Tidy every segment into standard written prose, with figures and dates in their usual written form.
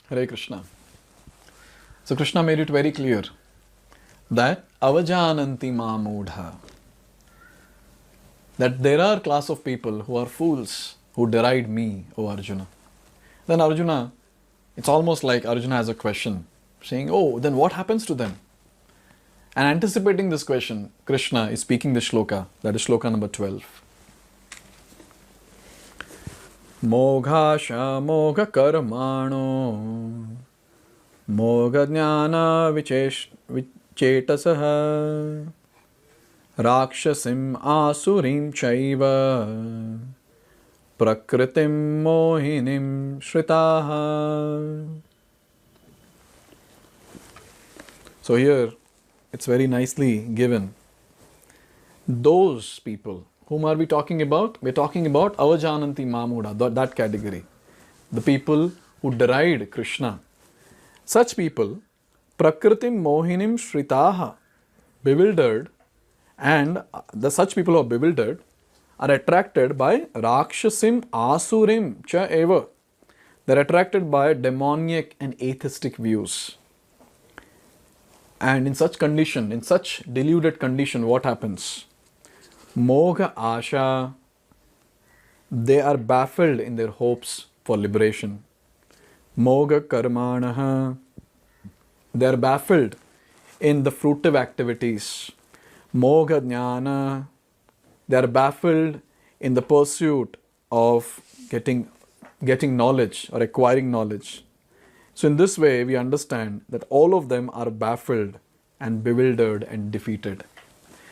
Hare Krishna. So Krishna made it very clear that avajananti mamudha, that there are class of people who are fools who deride me, O Arjuna. Then Arjuna, it's almost like Arjuna has a question saying, oh, then what happens to them? And anticipating this question, Krishna is speaking the Śloka, that is Śloka number 12. Moghasha mogha karmano mogha jnana vichetasaha rakshasim asurim chaiva prakritim mohinim shritaha. So here it's very nicely given. Those people, whom are we talking about? We're talking about avajananti mamudha, that category. The people who deride Krishna. Such people, prakritim mohinim shritaha, bewildered, and such people who are bewildered are attracted by rakshasim asurim cha eva. They're attracted by demoniac and atheistic views. And in such condition, in such deluded condition, what happens? Mogha asha, they are baffled in their hopes for liberation. Mogha karmanaha, they are baffled in the fruitive activities. Mogha jnana, they are baffled in the pursuit of getting knowledge or acquiring knowledge. So in this way, we understand that all of them are baffled and bewildered and defeated.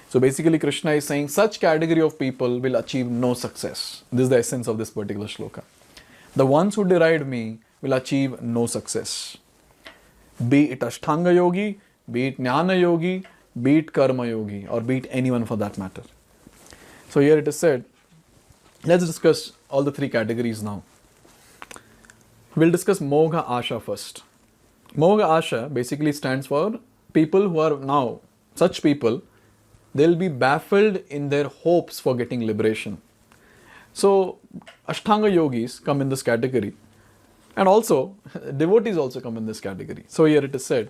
So basically, Krishna is saying such category of people will achieve no success. This is the essence of this particular shloka. The ones who deride me will achieve no success. Be it Ashtanga Yogi, be it Jnana Yogi, be it Karma Yogi, or be it anyone for that matter. So here it is said, let's discuss all the three categories now. We'll discuss Mogha Asha first. Mogha Asha basically stands for people who are now, such people, they'll be baffled in their hopes for getting liberation. So, Ashtanga yogis come in this category, and also devotees also come in this category. So here it is said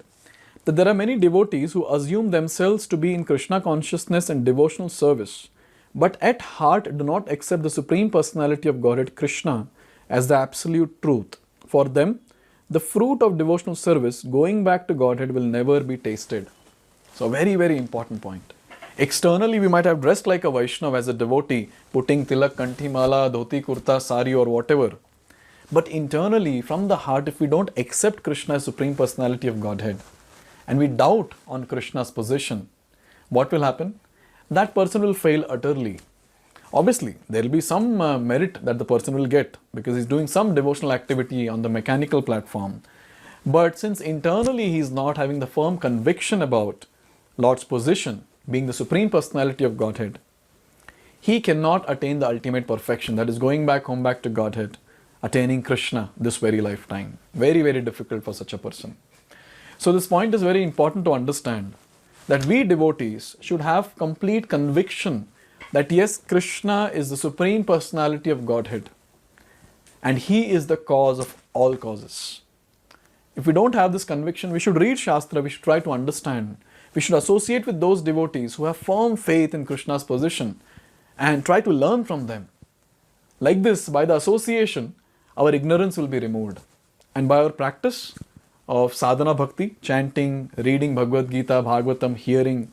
that there are many devotees who assume themselves to be in Krishna consciousness and devotional service, but at heart do not accept the Supreme Personality of Godhead Krishna as the absolute truth. For them, the fruit of devotional service going back to Godhead will never be tasted. So very, very important point. Externally, we might have dressed like a Vaishnava as a devotee, putting tilak, kanthi mala, dhoti, kurta, sari or whatever. But internally, from the heart, if we don't accept Krishna as Supreme Personality of Godhead, and we doubt on Krishna's position, what will happen? That person will fail utterly. Obviously, there will be some merit that the person will get because he's doing some devotional activity on the mechanical platform. But since internally he is not having the firm conviction about Lord's position, being the Supreme Personality of Godhead, he cannot attain the ultimate perfection, that is going back home back to Godhead, attaining Krishna this very lifetime. Very, very difficult for such a person. So this point is very important to understand, that we devotees should have complete conviction that yes, Krishna is the Supreme Personality of Godhead and He is the cause of all causes. If we don't have this conviction, we should read Shastra, we should try to understand. We should associate with those devotees who have firm faith in Krishna's position and try to learn from them. Like this, by the association, our ignorance will be removed. And by our practice of sadhana bhakti, chanting, reading Bhagavad Gita, Bhagavatam, hearing,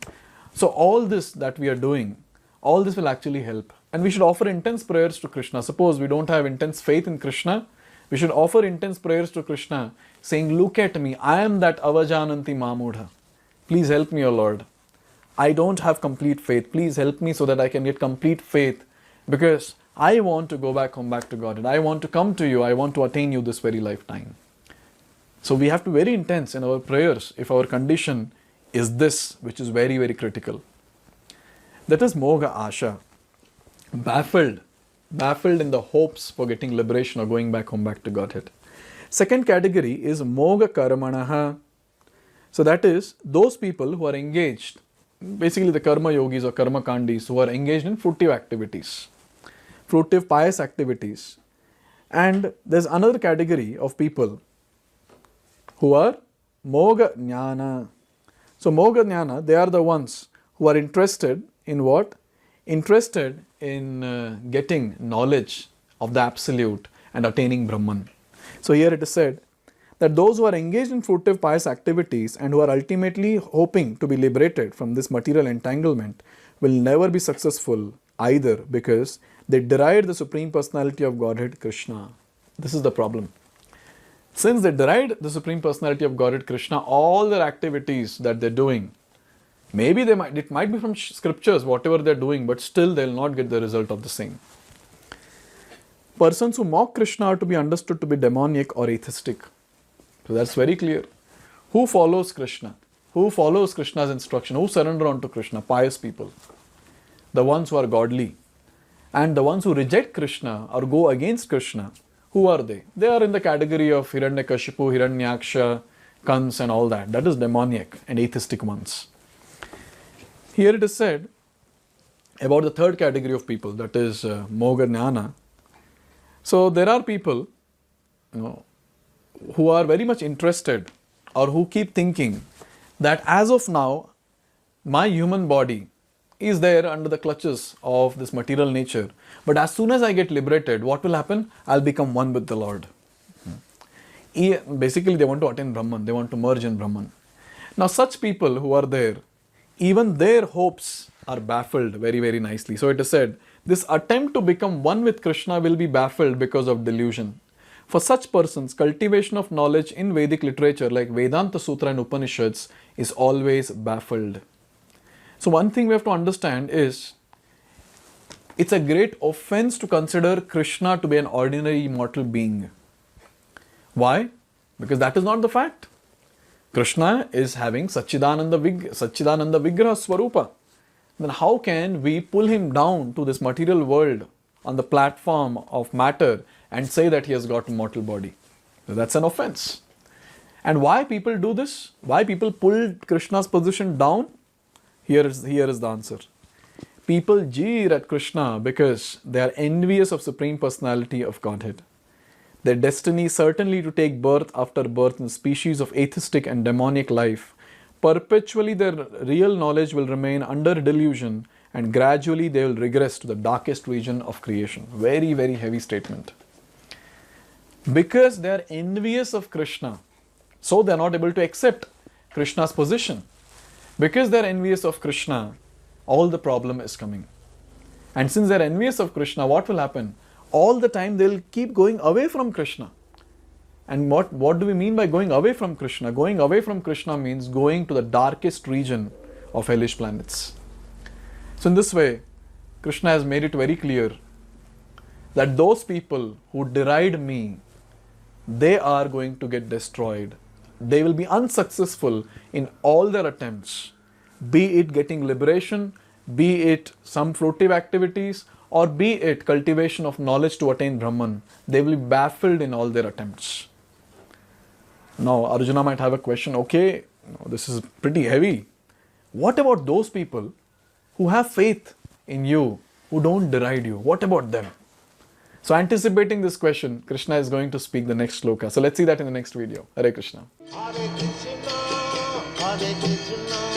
so all this that we are doing, all this will actually help. And we should offer intense prayers to Krishna. Suppose we don't have intense faith in Krishna, we should offer intense prayers to Krishna, saying, look at me, I am that avajananti mamudha. Please help me, O Lord. I don't have complete faith. Please help me so that I can get complete faith, because I want to go back home back to God and I want to come to you. I want to attain you this very lifetime. So we have to be very intense in our prayers if our condition is this, which is very, very critical. That is Mogha Asha. Baffled in the hopes for getting liberation or going back home back to Godhead. Second category is Mogha Karmanaha. So that is those people who are engaged, basically the karma yogis or karma kandis, who are engaged in fruitive activities, fruitive pious activities. And there's another category of people who are Moga Jnana. So Moga Jnana, they are the ones who are interested in what? Interested in getting knowledge of the Absolute and attaining Brahman. So here it is said that those who are engaged in fruitive pious activities and who are ultimately hoping to be liberated from this material entanglement will never be successful either, because they deride the Supreme Personality of Godhead Krishna. This is the problem. Since they deride the Supreme Personality of Godhead Krishna, all their activities that they're doing, maybe it might be from scriptures, whatever they're doing, but still they'll not get the result of the same. Persons who mock Krishna are to be understood to be demoniac or atheistic. So that's very clear. Who follows Krishna? Who follows Krishna's instruction? Who surrender unto Krishna? Pious people. The ones who are godly. And the ones who reject Krishna or go against Krishna, who are they? They are in the category of Hiranyakashipu, Hiranyaksha, Kans and all that. That is demoniac and atheistic ones. Here it is said about the third category of people, that is Moga Jnana. So there are people, who are very much interested or who keep thinking that as of now, my human body is there under the clutches of this material nature. But as soon as I get liberated, what will happen? I'll become one with the Lord. Basically, they want to attain Brahman. They want to merge in Brahman. Now, such people who are there, even their hopes are baffled very, very nicely. So it is said, this attempt to become one with Krishna will be baffled because of delusion. For such persons, cultivation of knowledge in Vedic literature like Vedanta Sutra and Upanishads is always baffled. So one thing we have to understand is, it's a great offense to consider Krishna to be an ordinary mortal being. Why? Because that is not the fact. Krishna is having Satchidananda Vigraha Swarupa. Then how can we pull him down to this material world on the platform of matter and say that he has got a mortal body? So that's an offense. And why people do this? Why people pull Krishna's position down? Here is the answer. People jeer at Krishna because they are envious of Supreme Personality of Godhead. Their destiny is certainly to take birth after birth in species of atheistic and demoniac life. Perpetually their real knowledge will remain under delusion, and gradually they will regress to the darkest region of creation. Very, very heavy statement. Because they are envious of Krishna, so they are not able to accept Krishna's position. Because they are envious of Krishna, all the problem is coming. And since they are envious of Krishna, what will happen? All the time they will keep going away from Krishna. And what do we mean by going away from Krishna? Going away from Krishna means going to the darkest region of hellish planets. So in this way, Krishna has made it very clear that those people who deride me, they are going to get destroyed. They will be unsuccessful in all their attempts, be it getting liberation, be it some fruitive activities, or be it cultivation of knowledge to attain Brahman. They will be baffled in all their attempts. Now Arjuna might have a question, okay, this is pretty heavy. What about those people who have faith in you, who don't deride you? What about them? So anticipating this question, Krishna is going to speak the next shloka. So let's see that in the next video. Hare Krishna. Hare Krishna, Hare Krishna.